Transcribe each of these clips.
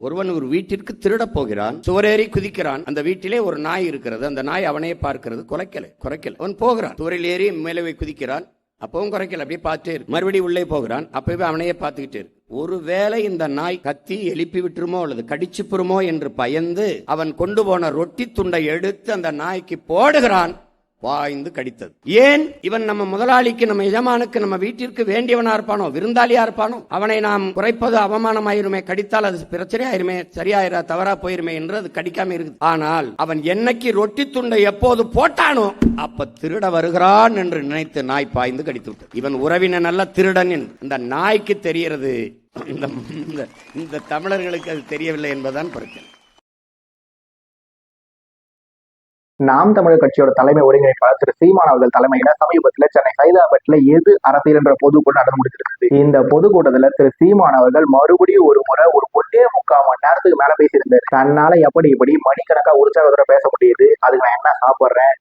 ஒருவன் ஒரு வீட்டிற்கு திருட போகிறான், சுவரேறி குதிக்கிறான். அந்த வீட்டிலே ஒரு நாய் இருக்கிறது. அந்த நாய் அவனையே பார்க்கிறது, குறைக்கல. அவன் போகிறான், சுவரில் ஏறி மேலே குதிக்கிறான், அப்பவும் குறைக்கல, அப்படியே பார்த்துட்டே இருக்கு. மறுபடியும் உள்ளே போகிறான், அப்பவே அவனையே பார்த்துக்கிட்டே இருக்கு. ஒருவேளை இந்த நாய் கத்தி எழுப்பி விட்டுருமோ அல்லது கடிச்சு புருமோ என்று பயந்து அவன் கொண்டு போன ரொட்டி துண்டை எடுத்து அந்த நாய்க்கு போடுகிறான். வாய்ந்து கடித்தது. ஏன்? இவன் நம்ம முதலாளிக்கு, நம்ம எஜமானுக்கு, நம்ம வீட்டிற்கு வேண்டியவனா இருப்பானோ, விருந்தாளியா இருப்பானோ, அவனை நாம் குறைப்பது அவமானமாயிருமே, கடித்தால் அது பிரச்சனை ஆயிருமே, சரியாயிரா, தவறா போயிருமே என்று அது கடிக்காம இருக்குது. ஆனால் அவன் என்னைக்கு ரொட்டி துண்டை எப்போது போட்டானோ அப்ப திருட வருகிறான் என்று நினைத்து நாய் பாய்ந்து கடித்து விட்டது. இவன் உறவினன் அல்ல, திருடன். இந்த நாய்க்கு தெரிகிறது, இந்த தமிழர்களுக்கு அது தெரியவில்லை என்பதுதான் பிரச்சனை. நாம் தமிழர் கட்சியோட தலைமை ஒருங்கிணைப்பாளர் திரு சீமான் அவர்கள் தலைமையில சமீபத்தில் சென்னை சைதாப்பேட்டில் எது அரசியல் என்ற பொதுக்கூட்டம் நடந்து முடிச்சிருக்கு. இந்த பொதுக்கூட்டத்துல திரு சீமான் அவர்கள் மறுபடியும் ஒரு முறை ஒரு 1.25 மணி நேரத்துக்கு மேல பேசியிருந்தாரு. தன்னால இப்படி மணிக்கணக்கா உற்சாகத்தோட பேச முடியுது, அதுக்கு நான் என்ன சாப்பிட்றேன்,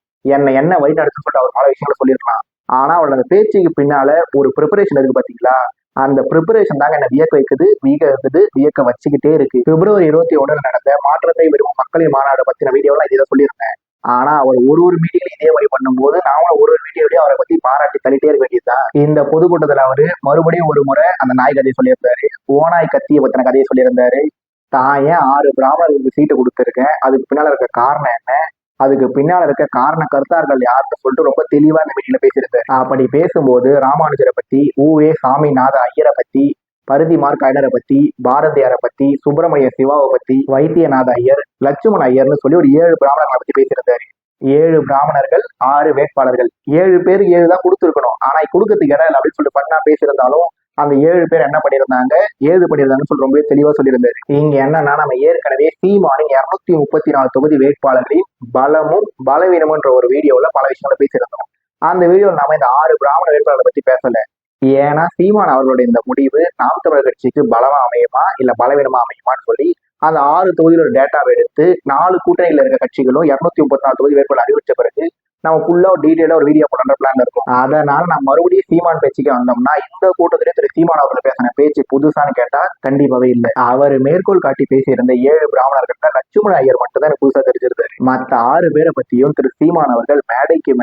என்ன வழி நடத்துன்னு சொல்லிட்டு அவர் பல விஷயங்களை சொல்லியிருக்கலாம். ஆனா அவரோட அந்த பேச்சுக்கு பின்னால ஒரு ப்ரிப்பரேஷன் இருக்கு பாத்தீங்களா, அந்த ப்ரிப்பரேஷன் தாங்க என்ன வியக்க வச்சுக்கிட்டே இருக்கு. பிப்ரவரி 21 நடந்த மாற்றத்தை விரும்பும் மக்களின் மாநாடு பத்தின வீடியோலாம் இதை சொல்லியிருந்தேன். ஆனா அவர் ஒரு மீடியாலையும் இதே மாதிரி பண்ணும்போது நாமளும் ஒரு வீடியோலயும் அவரை பத்தி பாராட்டி தள்ளிட்டே இருக்க வேண்டியதுதான். இந்த பொதுக்கூட்டத்துல அவரு மறுபடியும் ஒரு முறை அந்த நாய் கதையை சொல்லியிருந்தாரு, ஓனாய் கத்தியை பத்தின கதையை சொல்லியிருந்தாரு. தான் ஏன் 6 பிராமணர்களுக்கு சீட்டு கொடுத்துருக்கேன், அதுக்கு பின்னால இருக்க காரணம் என்ன, அதுக்கு பின்னால இருக்க காரண கர்த்தார்கள் யாருன்னு சொல்லிட்டு ரொம்ப தெளிவா இந்த மீட்டிங்ல பேசியிருந்தாரு. அப்படி பேசும்போது ராமானுஜரை பத்தி, ஊவே சாமிநாத ஐயரை பத்தி, பருதி மார்க்காயனரை பத்தி, பாரதியாரை பத்தி, சுப்பிரமணிய சிவாவை பத்தி, வைத்தியநாத ஐயர், லட்சுமண ஐயர்னு சொல்லி ஒரு 7 பிராமணர்களை பத்தி பேசியிருந்தாரு. 7 பிராமணர்கள், 6 வேட்பாளர்கள், 7 பேர் 7 தான் கொடுத்துருக்கணும். ஆனா கொடுக்கறதுக்கு இடம் இல்லை அப்படின்னு சொல்லிட்டு பண்ணா பேசியிருந்தாலும் அந்த 7 பேர் என்ன பண்ணியிருந்தாங்க, ஏது பண்ணியிருந்தாங்கன்னு சொல்லி ரொம்ப தெளிவா சொல்லியிருந்தாரு. இங்க என்னன்னா, நம்ம ஏற்கனவே சீமானின் 234 தொகுதி வேட்பாளர்களின் பலமும் பலவீனமுன்ற ஒரு வீடியோல பல விஷயங்களை பேசியிருந்தோம். அந்த வீடியோவில் நாம இந்த 6 பிராமண வேட்பாளர்களை பத்தி பேசல. ஏன்னா சீமான் அவர்களுடைய இந்த முடிவு நாம் தமிழர் கட்சிக்கு பலமா அமையுமா இல்ல பலவீனமா அமையுமான்னு சொல்லி அந்த 6 தொகுதியோட டேட்டாவை எடுத்து 4 கூட்டணியில இருக்க கட்சிகளும் 234 தொகுதி வேட்பாளர் அறிவிச்ச பிறகு நம்ம ஃபுல்லா டீடைலா ஒரு வீடியோ போடுற பிளான் இருக்கும். அதனால நம்ம மறுபடியும் சீமான் பேச்சுக்கு வந்தோம்னா இந்த கூட்டத்திலே திரு சீமான் அவர்கள் பேசின பேச்சு புதுசான்னு கேட்டா கண்டிப்பாவே இல்லை. அவர் மேற்கோள் காட்டி பேசியிருந்த 7 பிராமணர்கள்ல லட்சுமண ஐயர் மட்டும் தான் எனக்கு புதுசா தெரிஞ்சிருந்தாரு. மற்ற 6 பேரை பத்தியும் திரு சீமான் அவர்கள் மேடைக்கு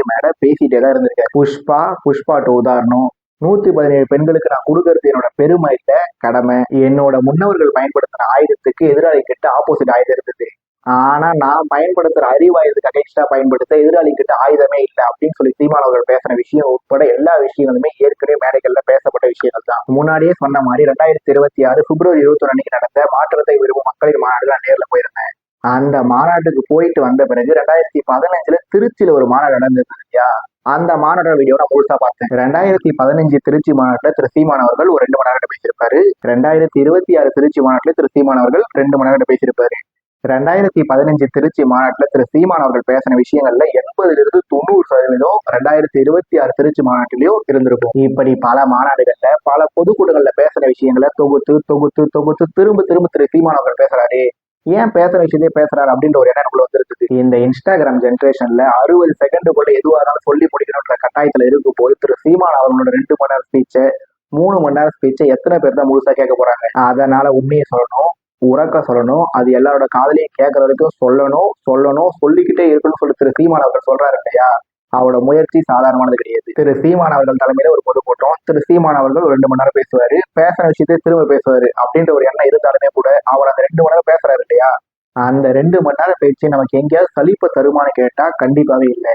மேடை பேசிட்டே தான் இருந்திருக்காரு. புஷ்பா உதாரணம், 117 பெண்களுக்கு நான் கொடுக்கறது என்னோட பெருமை இல்ல, கடமை. என்னோட முன்னவர்கள் பயன்படுத்தின ஆயுதத்துக்கு எதிராளி கிட்ட ஆப்போசிட் ஆயுதம் இருந்தது, ஆனா நான் பயன்படுத்துற அறிவாயுதத்துக்கு அகைன்ஸ்டா பயன்படுத்த எதிராளி கிட்ட ஆயுதமே இல்லை அப்படின்னு சொல்லி சீமான் அவர்கள் பேசின விஷயம் உட்பட எல்லா விஷயங்களுமே ஏற்கனவே மேடைகள்ல பேசப்பட்ட விஷயங்கள் தான். முன்னாடியே சொன்ன மாதிரி 2026 பிப்ரவரி 21 அன்னைக்கு நடந்த மாற்றத்தை விரும்பும் மக்களின் மாநாடு நான் நேர்ல போயிருந்தேன். அந்த மாநாட்டுக்கு போயிட்டு வந்த பிறகு 2015 திருச்சியில ஒரு மாநாடு நடந்தது இல்லையா, அந்த மாநாட்டோட வீடியோ நான் முழுசா பார்த்தேன். 2015 திருச்சி மாநாட்டுல திரு சீமான் அவர்கள் ஒரு 2 மணி நேரம் பேசியிருப்பாரு. 2026 திருச்சி மாநாட்டுல திரு சீமான் அவர்கள் 2 மணி நேரம் பேசியிருப்பாரு. 2015 திருச்சி மாநாட்டுல திரு சீமான் அவர்கள் பேசின விஷயங்கள்ல 80% 90% 2026 திருச்சி மாநாட்டிலயும் இருந்திருக்கும். இப்படி பல மாநாடுகள்ல பல பொதுக்கூட்டங்கள்ல பேசுற விஷயங்களை தொகுத்து திரும்ப திரு சீமான் அவர்கள் பேசுறாரு. ஏன் பேசுற விஷயத்தையே பேசுறாரு அப்படின்ற ஒரு எண்ணம் வந்துருக்குது. இந்த இன்ஸ்டாகிராம் ஜென்ரேஷன்ல 60 செகண்டுக்குள்ள எதுவாக இருந்தாலும் சொல்லி முடிக்கணுன்ற கட்டாயத்துல இருக்கும் போது திரு சீமான் அவர்களோட 2 மணி நேரம் ஸ்பீச்சை 3 மணி நேரம் ஸ்பீச்சை எத்தனை பேர் தான் முழுசா கேட்க போறாங்க? அதனால உண்மையை சொல்லணும், உறக்க சொல்லணும், அது எல்லாரோட காதலையும் கேட்கற வரைக்கும் சொல்லணும் சொல்லிக்கிட்டே இருக்கணும்னு சொல்லி திரு சீமான் அவர்கள் சொல்றாரு இல்லையா, அவரோட முயற்சி சாதாரணமானது கிடையாது. திரு சீமான் அவர்கள் தலைமையில ஒரு பொதுக்கூட்டம், திரு சீமான் அவர்கள் ஒரு 2 மணி நேரம் பேசுவாரு, பேசுற விஷயத்தை திரும்ப பேசுவாரு அப்படின்ற ஒரு எண்ணம் இருந்தாலுமே கூட அவர் அந்த 2 மணி நேரம் பேசுறாரு இல்லையா, அந்த 2 மணி நேரம் பேச்சு நமக்கு எங்கேயாவது சலிப்பை தருமானு கேட்டா கண்டிப்பாவே இல்லை.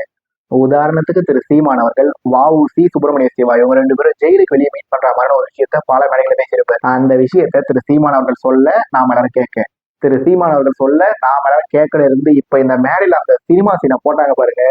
உதாரணத்துக்கு திரு சீமான் அவர்கள் வ.உ.சி. சுப்பிரமணிய சிவா இவங்க 2 பேரும் ஜெயிலுக்கு வெளியே மீட் பண்ற மாதிரி ஒரு விஷயத்த பல மேடைகளை பேசியிருப்பாரு. அந்த விஷயத்த திரு சீமான் அவர்கள் சொல்ல நாம எல்லாரும் கேட்க, திரு சீமான் அவர்கள் சொல்ல நாம எல்லாரும் கேட்கல இருந்து இப்ப இந்த மேடையில அந்த சினிமா சீனை போட்டாங்க பாருங்க,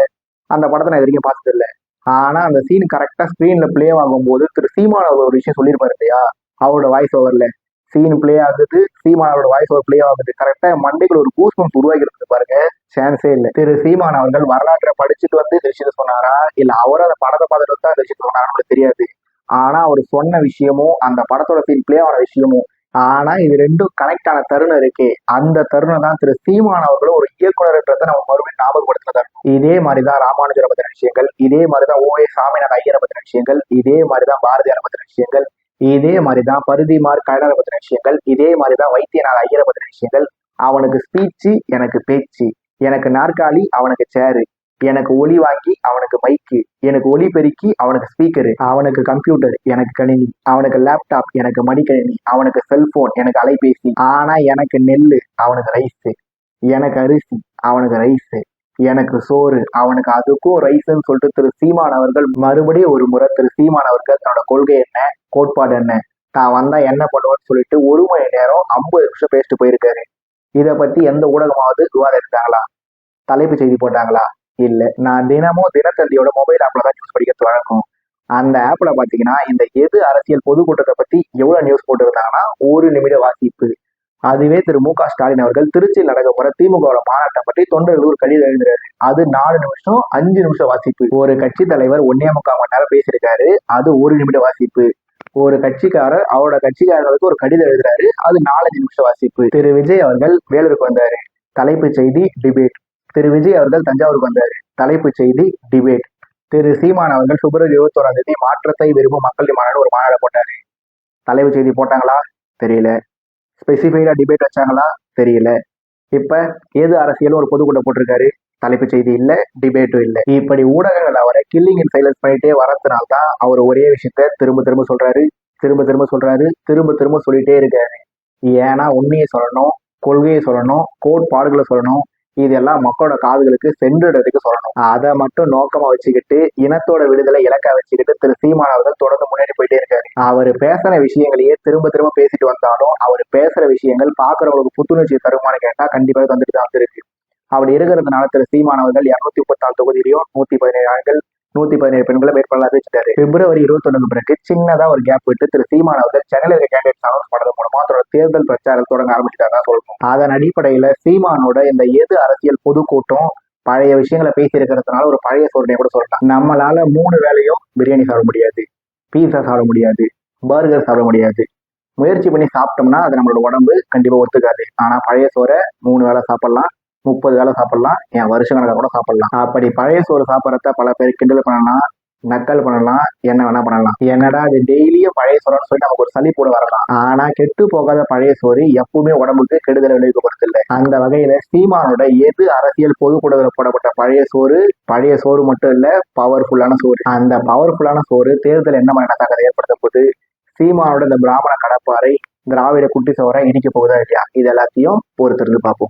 அந்த படத்தை நான் இது வரைக்கும் பார்த்தது இல்லை. ஆனா அந்த சீன் கரெக்டா ஸ்கிரீன்ல பிளே ஆகும் போது திரு சீமான் அவர் ஒரு விஷயம் சொல்லியிருப்பாரு இல்லையா, அவரோட வாய்ஸ் ஓவர்ல சீன் பிளே ஆகுது, சீமான் அவரோட வாய்ஸ் ஓவர் பிளே ஆகுது, கரெக்டா மண்டைக்குள்ள ஒரு கூஸ்பம்ஸ் உருவாக்கி இருக்கு பாருங்க, சான்ஸே இல்லை. திரு சீமான் அவர்கள் வரலாற்றை படிச்சுட்டு வந்து இந்த விஷயத்த சொன்னாரா இல்ல அவரும் அந்த படத்தை பார்த்துட்டு தான் இந்த விஷயத்த சொன்னாரா தெரியாது. ஆனா அவர் சொன்ன விஷயமும் அந்த படத்தோட சீன் பிளே ஆன விஷயமும், ஆனா இது ரெண்டும் கனெக்ட் ஆன தருணம் இருக்கே, அந்த தருணம் தான் திரு சீமான் அவர்களும் ஒரு இயக்குனர்ன்றதை நம்ம மறுபடியும் ஞாபகப்படுத்துறதா இருக்கும். இதே மாதிரிதான் ராமானுஜரை பத்தின விஷயங்கள், இதே மாதிரிதான் ஓஏ சாமிநாத ஐயரை பத்தின விஷயங்கள், இதே மாதிரிதான் பாரதியாரை பத்தின விஷயங்கள், இதே மாதிரிதான் பருதிமார் கழகரை பத்தின விஷயங்கள், இதே மாதிரிதான் வைத்தியநாத ஐயரை பத்தின விஷயங்கள். அவனுக்கு ஸ்பீச்சு, எனக்கு பேச்சு, எனக்கு நாற்காலி, அவனுக்கு சேரு, எனக்கு ஒலி வாங்கி, அவனுக்கு மைக்கு, எனக்கு ஒலி பெருக்கி, அவனுக்கு ஸ்பீக்கரு, அவனுக்கு கம்ப்யூட்டர், எனக்கு கணினி, அவனுக்கு லேப்டாப், எனக்கு மடிக்கணினி, அவனுக்கு செல்போன், எனக்கு அலைபேசி. ஆனா எனக்கு நெல்லு, அவனுக்கு ரைஸ், எனக்கு அரிசி, அவனுக்கு ரைஸ், எனக்கு சோறு, அவனுக்கு அதுக்கும் ரைஸ்ன்னு சொல்லிட்டு திரு சீமான் அவர்கள் மறுபடியும் ஒரு முறை திரு சீமான் அவர்கள் தன்னோட கொள்கை என்ன, கோட்பாடு என்ன, தான் வந்தா என்ன பண்ணுவேன்னு சொல்லிட்டு 1 மணி நேரம் 50 நிமிஷம் பேசிட்டு போயிருக்காரு. இதை பத்தி எந்த ஊடகமாவது விவாதம் எடுத்தாங்களா? தலைப்பு செய்தி போட்டாங்களா? இல்ல. நான் தினமும் தினத்தந்தியோட மொபைல் ஆப்ல தான் நியூஸ் படிக்கிறது வழக்கம். அந்த ஆப்ல பாத்தீங்கன்னா இந்த எது அரசியல் பொதுக்கூட்டத்தை பத்தி எவ்வளவு நியூஸ் போட்டிருந்தாங்கன்னா 1 நிமிட வாசிப்பு. அதுவே திரு மு க ஸ்டாலின் அவர்கள் திருச்சியில் நடக்க போற திமுக மாநாட்டை பற்றி தொண்டர்கள் ஒரு கடிதம் எழுதுறாரு. அது 4 நிமிஷம் 5 நிமிஷம் வாசிப்பு. ஒரு கட்சி தலைவர் 1.25 மணி நேரம் பேசியிருக்காரு. அது 1 நிமிட வாசிப்பு. ஒரு கட்சிக்காரர் அவரோட கட்சிக்காரர்களுக்கு ஒரு கடிதம் எழுதுறாரு. அது 4-5 நிமிஷம் வாசிப்பு. திரு விஜய் அவர்கள் வேலூருக்கு வந்தாரு. தலைப்பு செய்தி டிபேட். திரு விஜய் அவர்கள் தஞ்சாவூருக்கு வந்தாரு. தலைப்பு செய்தி டிபேட். திரு சீமான் அவர்கள் பிப்ரவரி 21 மாற்றத்தை விரும்பும் மக்கள் மாநாடு ஒரு மாநாடு போட்டாரு. தலைப்பு செய்தி போட்டாங்களா? தெரியல. ஸ்பெசிஃபைடா டிபேட் வச்சாங்களா? தெரியல. இப்ப எது அரசியல் ஒரு பொதுக்கூட்டம் போட்டிருக்காரு. தலைப்பு செய்தி இல்ல, டிபேட்டும் இல்ல. இப்படி ஊடகங்கள் அவரை கில்லிங் இன் சைலன்ஸ் பண்ணிட்டே வரதுனால்தான் அவர் ஒரே விஷயத்த திரும்ப திரும்ப சொல்றாரு, திரும்ப திரும்ப சொல்றாரு, திரும்ப திரும்ப சொல்லிட்டே இருக்காரு. ஏன்னா உண்மையை சொல்லணும், கொள்கையை சொல்லணும், கோட்பாடுகளை சொல்லணும், இதெல்லாம் மக்களோட காதுகளுக்கு சென்றடைறதுக்கு சொல்லணும். அதை மட்டும் நோக்கமா வச்சுக்கிட்டு இனத்தோட விடுதலை இலக்கா வச்சுக்கிட்டு திரு சீமான் அவர்கள் தொடர்ந்து முன்னேறி போயிட்டே இருக்காரு. அவர் பேசுற விஷயங்களையே திரும்ப திரும்ப பேசிட்டு வந்தாலும் அவர் பேசுற விஷயங்கள் பாக்குறவங்களுக்கு புத்துணர்ச்சி தருமானு கேட்டா கண்டிப்பாக தந்துட்டு தான் வந்திருக்கு. அப்படி இருக்கிறதுனால திரு சீமான் அவர்கள் 234 தொகுதியிலையும் 117 ஆண்கள் 117 பெண்களை வேட்பாளர் அறிவிச்சிட்டாரு. பிப்ரவரி 21 பிறகு சின்னதா ஒரு கேப் விட்டு திரு சீமான் அவர்கள் சென்னையில் இருக்க கேண்டிடேட் அனௌன்ஸ் பண்ணது மூலமா அதோட தேர்தல் பிரச்சாரம் தொடங்க ஆரம்பிச்சிட்டாங்க சொல்லணும். அதன் அடிப்படையில சீமானோட இந்த எது அரசியல் பொதுக்கூட்டம் பழைய விஷயங்களை பேசி இருக்கிறதுனால ஒரு பழைய சோதனையை கூட சொல்லலாம். நம்மளால 3 வேளையும் பிரியாணி சாப்பிட முடியாது, பீஸா சாப்பிட முடியாது, பர்கர் சாப்பிட முடியாது. முயற்சி பண்ணி சாப்பிட்டோம்னா அது நம்மளோட உடம்பு கண்டிப்பா ஒத்துக்காது. ஆனா பழைய சோறை 3 வேளை சாப்பிடலாம், 30 வேளை சாப்பிடலாம், என் வருஷ கணக்காக கூட சாப்பிடலாம். அப்படி பழைய சோறு சாப்பிட்றத பல பேர் கிண்டல் பண்ணலாம், நக்கல் பண்ணலாம், என்ன வேணா பண்ணலாம். என்னடா அது டெய்லியும் பழைய சோறுன்னு சொல்லி நமக்கு ஒரு சளி கூட வரலாம். ஆனா கெட்டு போகாத பழைய சோறு எப்பவுமே உடம்புக்கு கெடுதல் விளைவிக்கப்படுறது இல்லை. அந்த வகையில சீமானோட எது அரசியல் பொதுக்கூடத்தில் போடப்பட்ட பழைய சோறு மட்டும் இல்ல, பவர்ஃபுல்லான சோறு. அந்த பவர்ஃபுல்லான சோறு தேர்தல் என்ன மாதிரி தாக்கத்தை ஏற்படுத்த போது, சீமானோட இந்த பிராமண கடப்பாறை திராவிட குட்டி சோறை இடிக்க போகுதா இல்லையா, இது எல்லாத்தையும் பொறுத்திருந்து பார்ப்போம்.